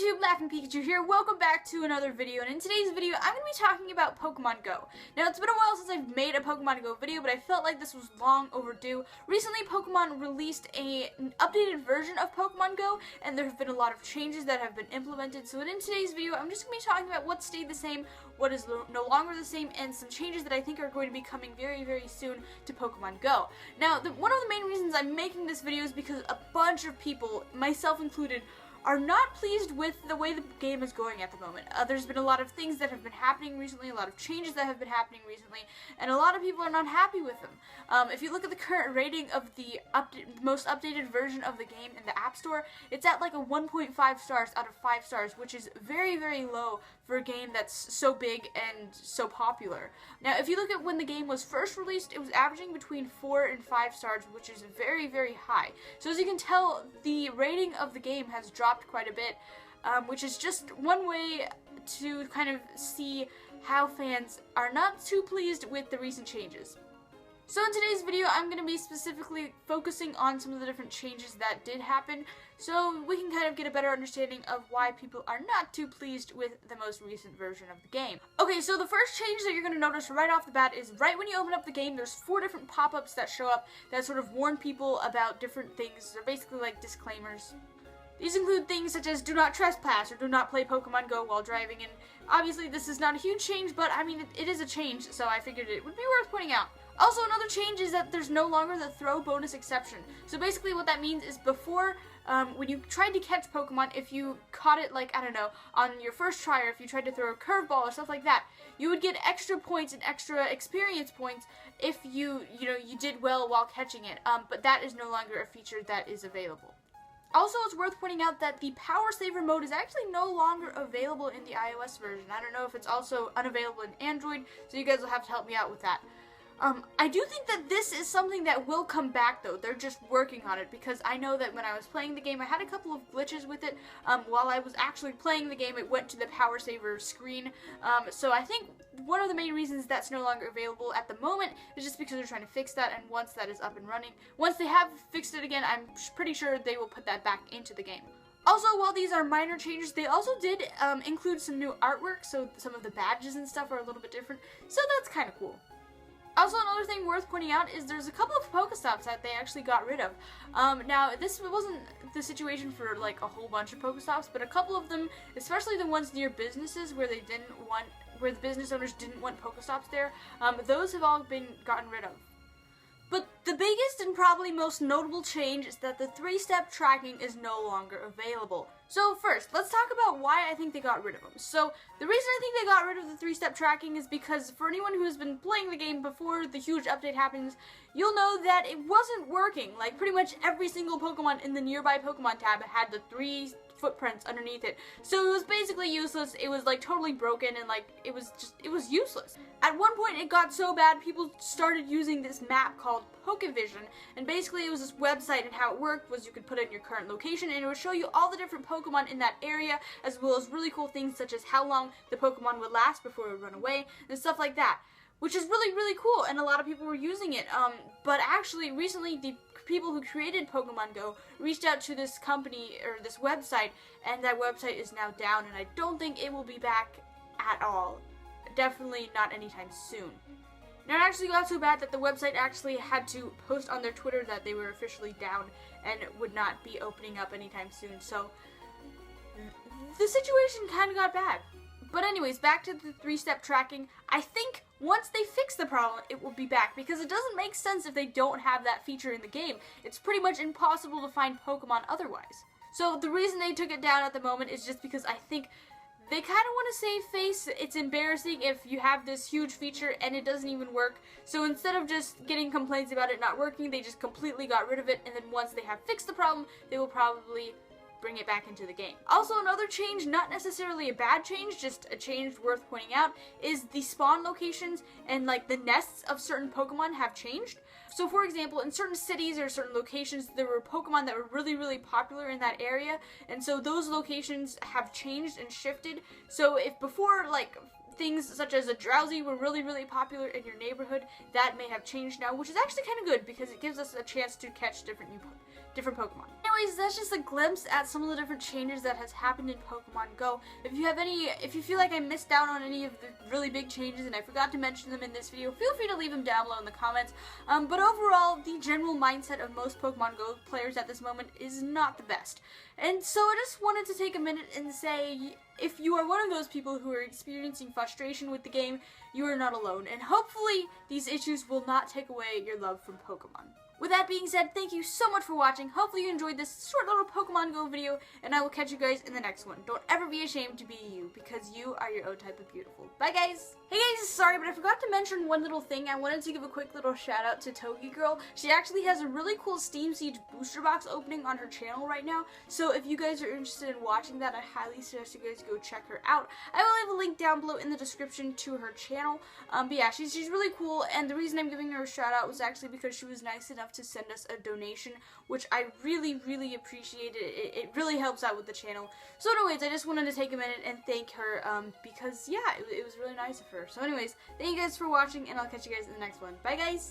YouTube, Laughing Pikachu here. Welcome back to another video, and in today's video, I'm going to be talking about Pokemon Go. Now, it's been a while since I've made a Pokemon Go video, but I felt like this was long overdue. Recently, Pokemon released an updated version of Pokemon Go, and there have been a lot of changes that have been implemented. So in today's video, I'm just going to be talking about what stayed the same, what is no longer the same, and some changes that I think are going to be coming very, very soon to Pokemon Go. Now, one of the main reasons I'm making this video is because a bunch of people, myself included, are not pleased with the way the game is going at the moment. There's been a lot of things that have been happening recently, a lot of changes that have been happening recently, and a lot of people are not happy with them. If you look at the current rating of the most updated version of the game in the App Store, it's at like a 1.5 stars out of 5 stars, which is very, very low for a game that's so big and so popular. Now, if you look at when the game was first released, it was averaging between 4 and 5 stars, which is very, very high. So as you can tell, the rating of the game has dropped quite a bit, which is just one way to kind of see how fans are not too pleased with the recent changes. So in today's video, I'm going to be specifically focusing on some of the different changes that did happen, so we can kind of get a better understanding of why people are not too pleased with the most recent version of the game. Okay, so the first change that you're going to notice right off the bat is right when you open up the game, there's 4 different pop-ups that show up that sort of warn people about different things. They're basically like disclaimers. These include things such as do not trespass or do not play Pokemon Go while driving, and obviously this is not a huge change, but I mean it is a change, so I figured it would be worth pointing out. Also, another change is that there's no longer the throw bonus exception. So basically what that means is before, when you tried to catch Pokemon, if you caught it, like, I don't know, on your first try, or if you tried to throw a curveball or stuff like that, you would get extra points and extra experience points if you did well while catching it, but that is no longer a feature that is available. Also, it's worth pointing out that the Power Saver mode is actually no longer available in the iOS version. I don't know if it's also unavailable in Android, so you guys will have to help me out with that. I do think that this is something that will come back, though. They're just working on it, because I know that when I was playing the game, I had a couple of glitches with it. While I was actually playing the game, it went to the Power Saver screen. So I think one of the main reasons that's no longer available at the moment is just because they're trying to fix that, and once that is up and running, once they have fixed it again, I'm pretty sure they will put that back into the game. Also, while these are minor changes, they also did include some new artwork, so some of the badges and stuff are a little bit different, so that's kind of cool. Also, another thing worth pointing out is there's a couple of Pokestops that they actually got rid of. Now, this wasn't the situation for like a whole bunch of Pokestops, but a couple of them, especially the ones near businesses where where the business owners didn't want Pokestops there, those have all been gotten rid of. But the biggest and probably most notable change is that the 3-step tracking is no longer available. So first, let's talk about why I think they got rid of them. So the reason I think they got rid of the 3-step tracking is because for anyone who has been playing the game before the huge update happens, you'll know that it wasn't working. Like pretty much every single Pokemon in the nearby Pokemon tab had the 3 footprints underneath it. So it was basically useless. It was like totally broken, and like it was useless. At one point it got so bad people started using this map called Pokevision, and basically it was this website, and how it worked was you could put in your current location and it would show you all the different Pokemon in that area, as well as really cool things such as how long the Pokemon would last before it would run away and stuff like that, which is really, really cool, and a lot of people were using it. But actually recently the people who created Pokemon Go reached out to this company or this website, and that website is now down, and I don't think it will be back at all. Definitely not anytime soon. Now, it actually got so bad that the website actually had to post on their Twitter that they were officially down and would not be opening up anytime soon, so the situation kind of got bad. But anyways, back to the 3-step tracking. I think once they fix the problem, it will be back, because it doesn't make sense if they don't have that feature in the game. It's pretty much impossible to find Pokemon otherwise. So the reason they took it down at the moment is just because I think they kind of want to save face. It's embarrassing if you have this huge feature and it doesn't even work. So instead of just getting complaints about it not working, they just completely got rid of it, and then once they have fixed the problem, they will probably bring it back into the game. Also, another change, not necessarily a bad change, just a change worth pointing out, is the spawn locations and like the nests of certain Pokemon have changed. So for example, in certain cities or certain locations, there were Pokemon that were really, really popular in that area, and so those locations have changed and shifted. So if before, like, things such as a Drowsy were really, really popular in your neighborhood, that may have changed now, which is actually kind of good because it gives us a chance to catch different different Pokemon. Anyways, that's just a glimpse at some of the different changes that has happened in Pokemon Go. If you feel like I missed out on any of the really big changes and I forgot to mention them in this video, feel free to leave them down below in the comments. But overall, the general mindset of most Pokemon Go players at this moment is not the best. And so I just wanted to take a minute and say, if you are one of those people who are experiencing frustration with the game, you are not alone. And hopefully, these issues will not take away your love from Pokemon. With that being said, thank you so much for watching. Hopefully you enjoyed this short little Pokemon Go video, and I will catch you guys in the next one. Don't ever be ashamed to be you, because you are your own type of beautiful. Bye guys! Hey guys, sorry, but I forgot to mention one little thing. I wanted to give a quick little shout out to Togi Girl. She actually has a really cool Steam Siege booster box opening on her channel right now, so if you guys are interested in watching that, I highly suggest you guys go check her out. I will leave a link down below in the description to her channel. But yeah, she's really cool, and the reason I'm giving her a shout out was actually because she was nice enough to send us a donation, which I really appreciated. It really helps out with the channel. So anyways, I just wanted to take a minute and thank her, because yeah, it was really nice of her. So anyways, thank you guys for watching, and I'll catch you guys in the next one. Bye guys!